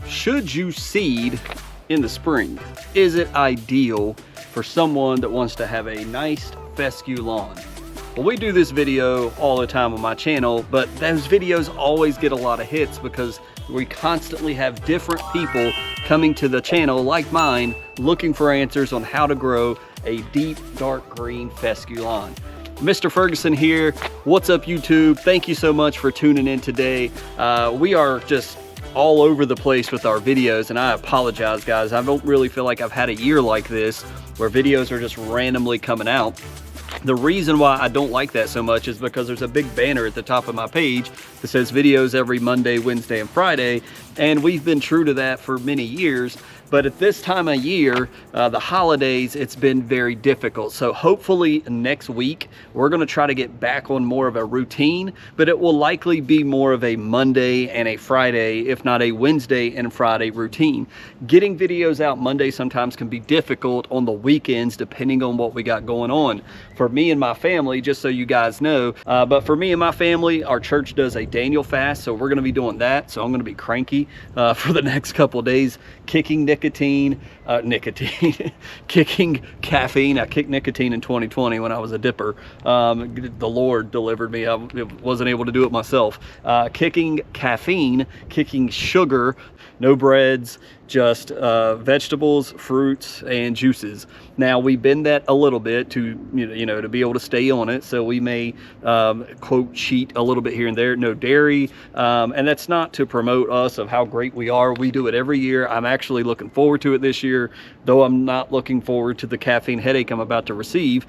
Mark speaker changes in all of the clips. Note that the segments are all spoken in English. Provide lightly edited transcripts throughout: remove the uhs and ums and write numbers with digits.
Speaker 1: should you seed in the spring? Is it ideal for someone that wants to have a nice fescue lawn? Well, we do this video all the time on my channel, but those videos always get a lot of hits because we constantly have different people coming to the channel like mine looking for answers on how to grow a deep dark green fescue lawn. Mr. Ferguson here. What's up, YouTube? Thank you so much for tuning in today. We are just all over the place with our videos, and I apologize, guys. I don't really feel like I've had a year like this where videos are just randomly coming out. The reason why I don't like that so much is because there's a big banner at the top of my page that says videos every Monday, Wednesday, and Friday, and we've been true to that for many years. But at this time of year, the holidays, it's been very difficult. So hopefully next week, we're gonna try to get back on more of a routine, but it will likely be more of a Monday and a Friday, if not a Wednesday and Friday routine. Getting videos out Monday sometimes can be difficult on the weekends, depending on what we got going on. For me and my family, just so you guys know, but for me and my family, our church does a Daniel fast, so we're gonna be doing that. So I'm gonna be cranky for the next couple of days, kicking kicking caffeine. I kicked nicotine in 2020 when I was a dipper. The Lord delivered me. I wasn't able to do it myself. Kicking caffeine, kicking sugar, no breads, just vegetables, fruits, and juices. Now we bend that a little bit to to be able to stay on it. So we may quote cheat a little bit here and there. No dairy, and that's not to promote us of how great we are. We do it every year. I'm actually looking forward to it this year, though I'm not looking forward to the caffeine headache I'm about to receive,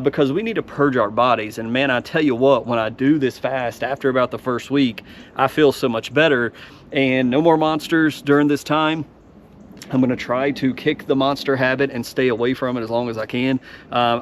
Speaker 1: because we need to purge our bodies. And man, I tell you what, when I do this fast, after about the first week, I feel so much better. And no more monsters during this time. I'm going to try to kick the monster habit and stay away from it as long as I can.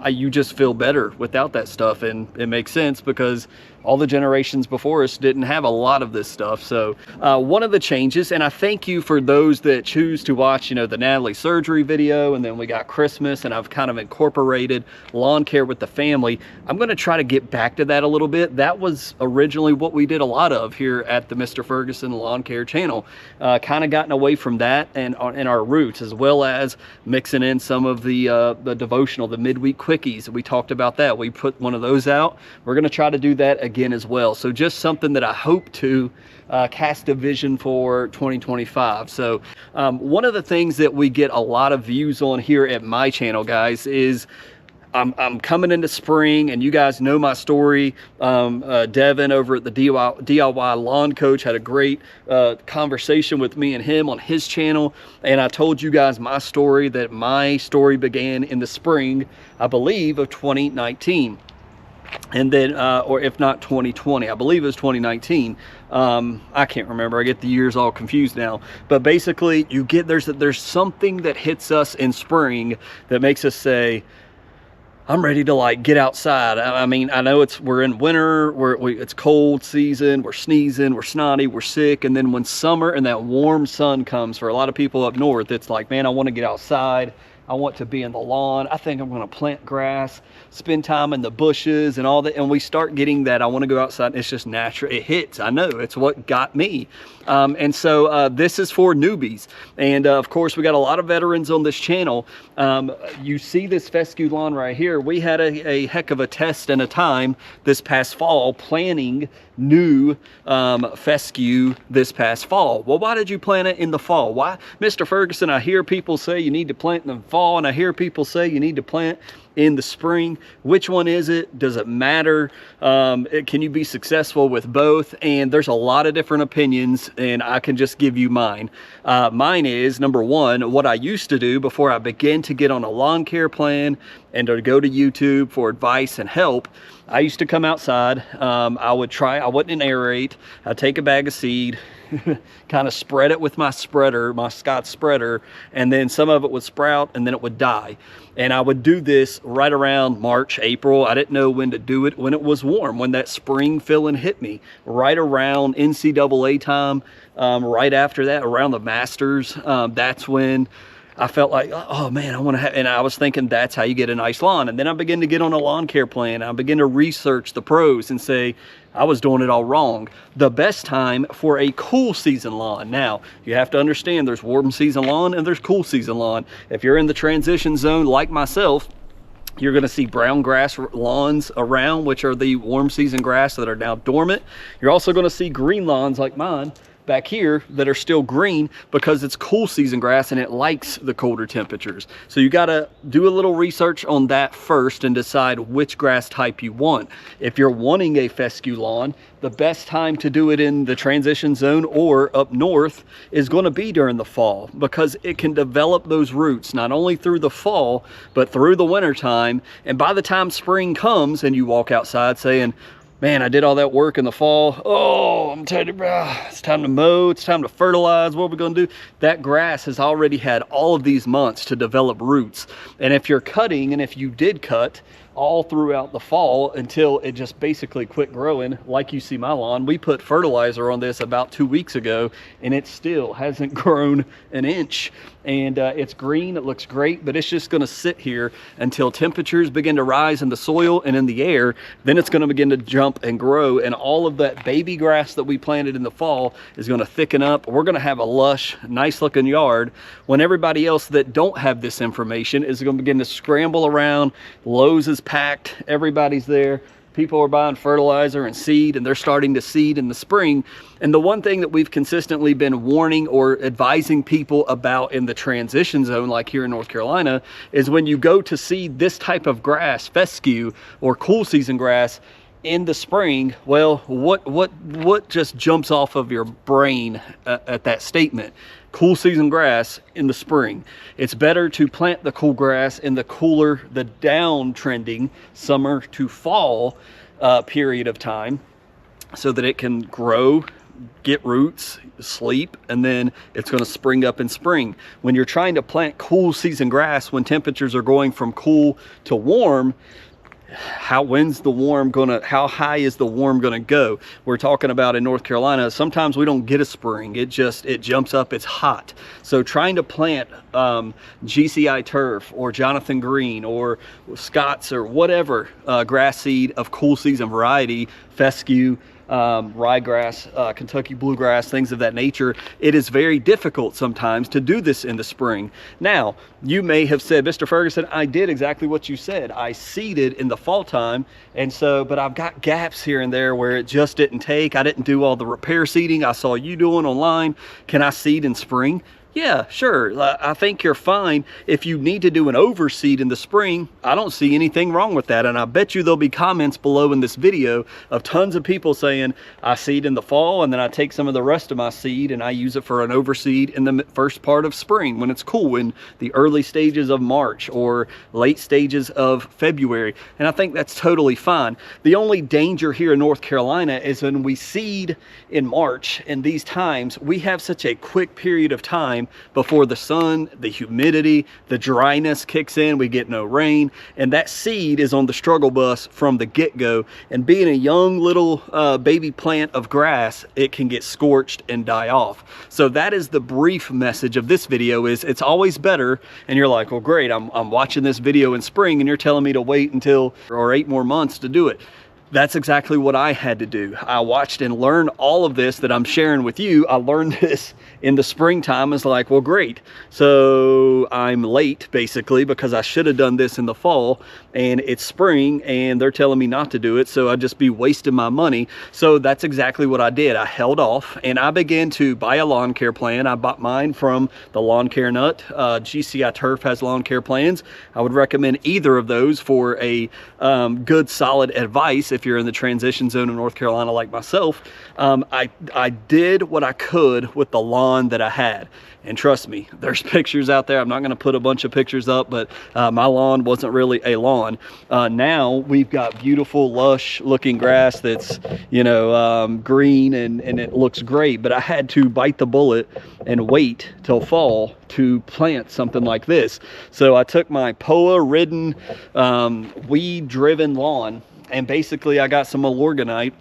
Speaker 1: You just feel better without that stuff, and it makes sense because all the generations before us didn't have a lot of this stuff. So one of the changes, and I thank you for those that choose to watch, the Natalie surgery video, and then we got Christmas, and I've kind of incorporated lawn care with the family. I'm going to try to get back to that a little bit. That was originally what we did a lot of here at the Mr. Ferguson Lawn Care channel. Kind of gotten away from that and our roots, as well as mixing in some of the devotional, the midweek quickies. We talked about that. We put one of those out. We're going to try to do that again as well. So just something that I hope to cast a vision for 2025. So one of the things that we get a lot of views on here at my channel, guys, is I'm coming into spring, and you guys know my story. Devin over at the DIY Lawn Coach had a great conversation with me and him on his channel, and I told you guys my story, that my story began in the spring, I believe, of 2019. And then, or if not 2020, I believe it was 2019. I can't remember. I get the years all confused now. But basically, you get there's something that hits us in spring that makes us say, I'm ready to get outside. I mean, I know we're in winter, it's cold season, we're sneezing, we're snotty, we're sick. And then when summer and that warm sun comes, for a lot of people up north, it's like, man, I want to get outside. I want to be in the lawn. I think I'm going to plant grass, spend time in the bushes and all that. And we start getting that, I want to go outside. It's just natural. It hits. I know. It's what got me. And so this is for newbies. And of course, we got a lot of veterans on this channel. You see this fescue lawn right here. We had a heck of a test and a time this past fall planting new fescue this past fall. Well, why did you plant it in the fall? Why, Mr. Ferguson? I hear people say you need to plant in the fall, and I hear people say you need to plant in the spring. Which one is it? Does it matter? Can you be successful with both? And there's a lot of different opinions, and I can just give you mine. Mine is, number one, what I used to do before I began to get on a lawn care plan and to go to YouTube for advice and help. I used to come outside. I wouldn't aerate. I'd take a bag of seed, kind of spread it with my spreader, my Scott spreader, and then some of it would sprout and then it would die. And I would do this right around March, April. I didn't know when to do it, when it was warm, when that spring feeling hit me, right around NCAA time, right after that, around the Masters. That's when I felt like, oh man, I want to have, and I was thinking that's how you get a nice lawn. And then I began to get on a lawn care plan. I began to research the pros and say, I was doing it all wrong. The best time for a cool season lawn. Now, you have to understand there's warm season lawn and there's cool season lawn. If you're in the transition zone like myself, you're going to see brown grass lawns around, which are the warm season grass that are now dormant. You're also going to see green lawns like mine back here that are still green because it's cool season grass and it likes the colder temperatures. So you got to do a little research on that first and decide which grass type you want. If you're wanting a fescue lawn, the best time to do it in the transition zone or up north is going to be during the fall, because it can develop those roots not only through the fall but through the winter time. And by the time spring comes and you walk outside saying, man, I did all that work in the fall. Oh, I'm telling you, it's time to mow, it's time to fertilize, what are we gonna do? That grass has already had all of these months to develop roots. And if you're cutting, and if you did cut all throughout the fall until it just basically quit growing, like you see my lawn, we put fertilizer on this about 2 weeks ago and it still hasn't grown an inch. And it's green, it looks great, but it's just gonna sit here until temperatures begin to rise in the soil and in the air. Then it's gonna begin to jump and grow, and all of that baby grass that we planted in the fall is gonna thicken up. We're gonna have a lush, nice looking yard when everybody else that don't have this information is gonna begin to scramble around. Lowe's is packed, everybody's there. People are buying fertilizer and seed, and they're starting to seed in the spring. And the one thing that we've consistently been warning or advising people about in the transition zone, like here in North Carolina, is when you go to seed this type of grass, fescue or cool season grass, in the spring, well, what just jumps off of your brain at that statement? Cool season grass in the spring. It's better to plant the cool grass in the cooler, the down trending summer to fall period of time, so that it can grow, get roots, sleep, and then it's going to spring up in spring. When you're trying to plant cool season grass when temperatures are going from cool to warm, how high is the warm gonna go? We're talking about in North Carolina, sometimes we don't get a spring, it jumps up, it's hot. So trying to plant GCI turf or Jonathan Green or Scott's or whatever grass seed of cool season variety, fescue, ryegrass, Kentucky bluegrass, things of that nature, it is very difficult sometimes to do this in the spring. Now, you may have said, Mr. Ferguson, I did exactly what you said. I seeded in the fall time, and so, but I've got gaps here and there where it just didn't take. I didn't do all the repair seeding I saw you doing online. Can I seed in spring? Yeah, sure. I think you're fine. If you need to do an overseed in the spring, I don't see anything wrong with that. And I bet you there'll be comments below in this video of tons of people saying, I seed in the fall and then I take some of the rest of my seed and I use it for an overseed in the first part of spring when it's cool, in the early stages of March or late stages of February. And I think that's totally fine. The only danger here in North Carolina is when we seed in March, in these times, we have such a quick period of time before the sun, the humidity, the dryness kicks in, we get no rain, and that seed is on the struggle bus from the get-go. And being a young little baby plant of grass, it can get scorched and die off. So that is the brief message of this video, is it's always better. And you're like, well, great, I'm watching this video in spring and you're telling me to wait until or 8 more months to do it. That's exactly what I had to do. I watched and learned all of this that I'm sharing with you. I learned this in the springtime. It's like, well, great. So I'm late basically because I should have done this in the fall, and it's spring and they're telling me not to do it. So I'd just be wasting my money. So that's exactly what I did. I held off and I began to buy a lawn care plan. I bought mine from the Lawn Care Nut. GCI Turf has lawn care plans. I would recommend either of those for a good, solid advice. If you're in the transition zone of North Carolina like myself, I did what I could with the lawn that I had. And trust me, there's pictures out there. I'm not going to put a bunch of pictures up, but my lawn wasn't really a lawn. Now we've got beautiful, lush looking grass that's, you know, green and it looks great. But I had to bite the bullet and wait till fall to plant something like this. So I took my POA-ridden, weed-driven lawn, and basically I got some Milorganite,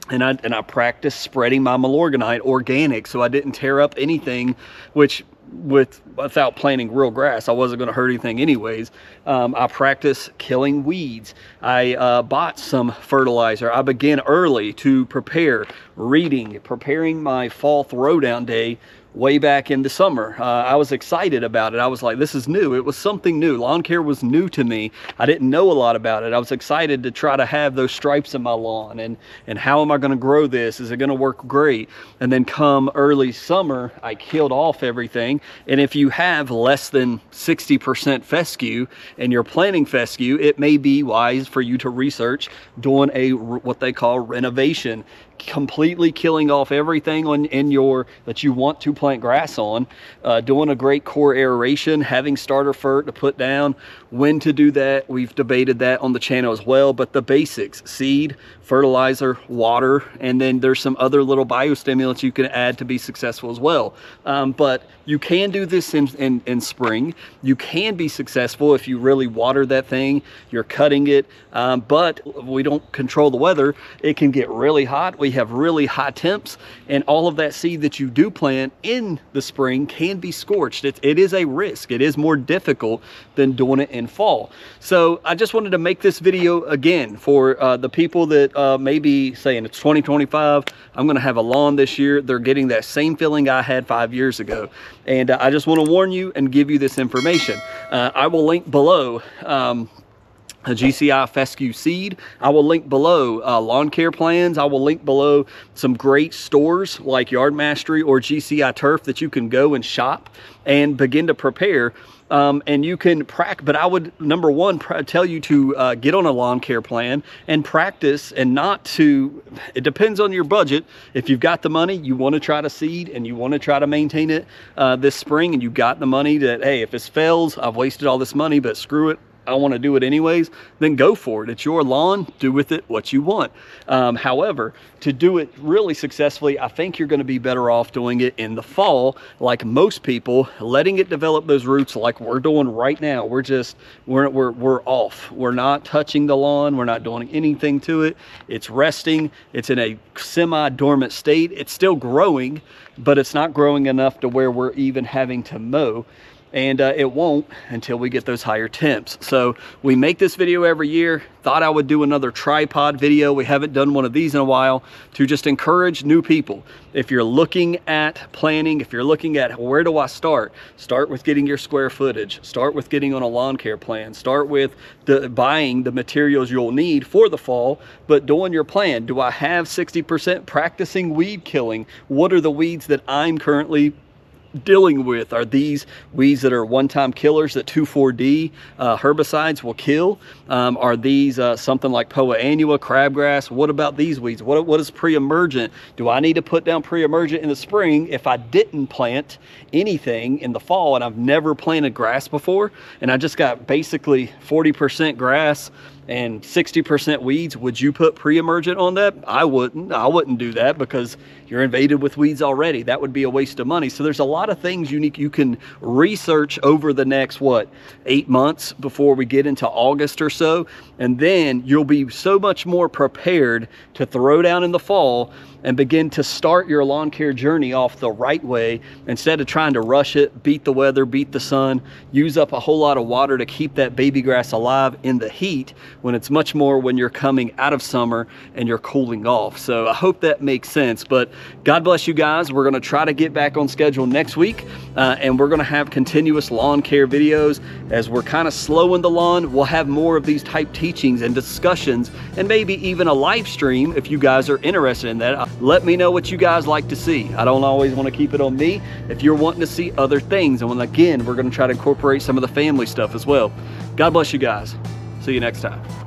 Speaker 1: and I practiced spreading my Milorganite organic so I didn't tear up anything, which without planting real grass. I wasn't going to hurt anything anyways. I practice killing weeds. I bought some fertilizer. I began early to prepare, preparing my fall throwdown day way back in the summer. I was excited about it. I was like, this is new. It was something new. Lawn care was new to me. I didn't know a lot about it. I was excited to try to have those stripes in my lawn, and how am I going to grow this? Is it going to work great? And then come early summer, I killed off everything. And if you have less than 60% fescue and you're planting fescue, it may be wise for you to research doing what they call renovation, completely killing off everything that you want to plant grass on, doing a great core aeration, having starter fert to put down. When to do that, we've debated that on the channel as well, but the basics: seed, fertilizer, water, and then there's some other little biostimulants you can add to be successful as well. But you can do this in spring. You can be successful if you really water that thing, you're cutting it, but we don't control the weather. It can get really hot. We have really high temps, and all of that seed that you do plant in the spring can be scorched. It is a risk. It is more difficult than doing it in fall. So I just wanted to make this video again for the people that may be saying it's 2025, I'm going to have a lawn this year. They're getting that same feeling I had 5 years ago. And I just want to warn you and give you this information. I will link below a GCI fescue seed. I will link below lawn care plans. I will link below some great stores like Yard Mastery or GCI Turf that you can go and shop and begin to prepare. And you can practice, but I would, number one, tell you to get on a lawn care plan and practice, and not to, it depends on your budget. If you've got the money, you want to try to seed and you want to try to maintain it this spring, and you got the money that, hey, if this fails, I've wasted all this money, but screw it, I want to do it anyways, then go for it. It's your lawn. Do with it what you want. However, to do it really successfully, I think you're going to be better off doing it in the fall, like most people, letting it develop those roots like we're doing right now. We're off. We're not touching the lawn. We're not doing anything to it. It's resting. It's in a semi-dormant state. It's still growing, but it's not growing enough to where we're even having to mow. And it won't until we get those higher temps. So we make this video every year. Thought I would do another tripod video. We haven't done one of these in a while, to just encourage new people. If you're looking at planning, if you're looking at where do I start with getting your square footage. Start with getting on a lawn care plan. Start with buying the materials you'll need for the fall, but doing your plan. Do I have 60% practicing weed killing? What are the weeds that I'm currently dealing with? Are these weeds that are one-time killers that 2,4-D herbicides will kill? Are these something like Poa annua, crabgrass? What about these weeds? What is pre-emergent? Do I need to put down pre-emergent in the spring if I didn't plant anything in the fall and I've never planted grass before, and I just got basically 40% grass and 60% weeds? Would you put pre-emergent on that? I wouldn't do that, because you're invaded with weeds already. That would be a waste of money. So there's a lot of things you can research over the next, 8 months before we get into August or so. And then you'll be so much more prepared to throw down in the fall and begin to start your lawn care journey off the right way, instead of trying to rush it, beat the weather, beat the sun, use up a whole lot of water to keep that baby grass alive in the heat, when it's much more when you're coming out of summer and you're cooling off. So I hope that makes sense. But God bless you guys. We're going to try to get back on schedule next week, and we're going to have continuous lawn care videos. As we're kind of slowing the lawn, we'll have more of these type teachings and discussions, and maybe even a live stream if you guys are interested in that. Let me know what you guys like to see. I don't always want to keep it on me. If you're wanting to see other things, and again, we're going to try to incorporate some of the family stuff as well. God bless you guys. See you next time.